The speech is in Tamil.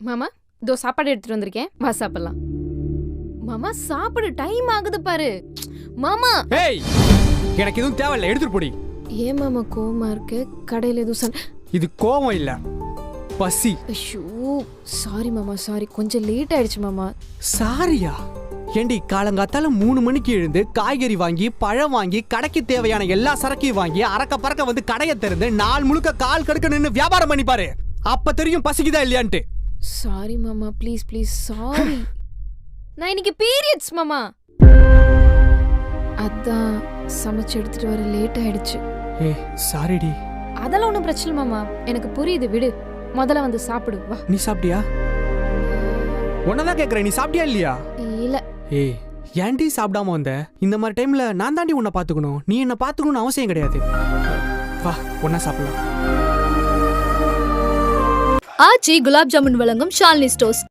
மாமா இதோ சாப்பாடு எடுத்துட்டு வந்திருக்கேன், வா சாப்பிடலாம். மாமா சாப்பிடு, டைம் ஆகுது பாரு. மாமா ஏய், எனக்கு எதுவும் தேவையில்ல, எடுத்துட்டு போடி. ஏன் மாமா கோவமா இருக்கு? கடையில எதுவும் இது கோவம் இல்ல, பசி. ஐயோ சாரி மாமா, சாரி, கொஞ்சம் லேட் ஆயிடுச்சு மாமா. சாரியா? ஏண்டி காலங்காத்தால 3 மணிக்கு எழுந்து காய்கறி வாங்கி பழம் வாங்கி கடைக்கு தேவையான எல்லா சரக்கையும் வாங்கி அரக்க பறக்க வந்து கடையை திறந்து நாள் முழுக்க கால் கடுக்க நின்று வியாபாரம் பண்ணி பாரு, அப்ப தெரியும் பசிக்குதா இல்லையான்ட்டு. சாரி மாமா, ப்ளீஸ் ப்ளீஸ் சாரி. நான் இன்னைக்கு பீரியட்ஸ் மாமா, அதான் சமைச்சு எடுத்துட்டு வர லேட் ஆயிடுச்சு. ஏ சாரிடி. அதெல்லாம் ஒன்றும் பிரச்சனை மாமா, எனக்கு புரியுது, விடு. முதல்ல வந்து சாப்பிடு வா. நீ சாப்பிட்டியா? உன்னதான் கேக்குறேன், நீ சாப்பிட்டியா இல்லையா? இல்ல. ஏய் ஏன்டி சாப்பிடாம வந்த? இந்த மாதிரி டைம்ல நான் தாண்டி உன்னை பாத்துக்கணும், நீ என்ன பாத்துக்கணும்னு அவசியம் கிடையாது. வா ஒன்னா சாப்பிடலாம். ஆச்சி குலாப் ஜாமுன் வழங்கும் ஷாலினி ஸ்டோர்ஸ்.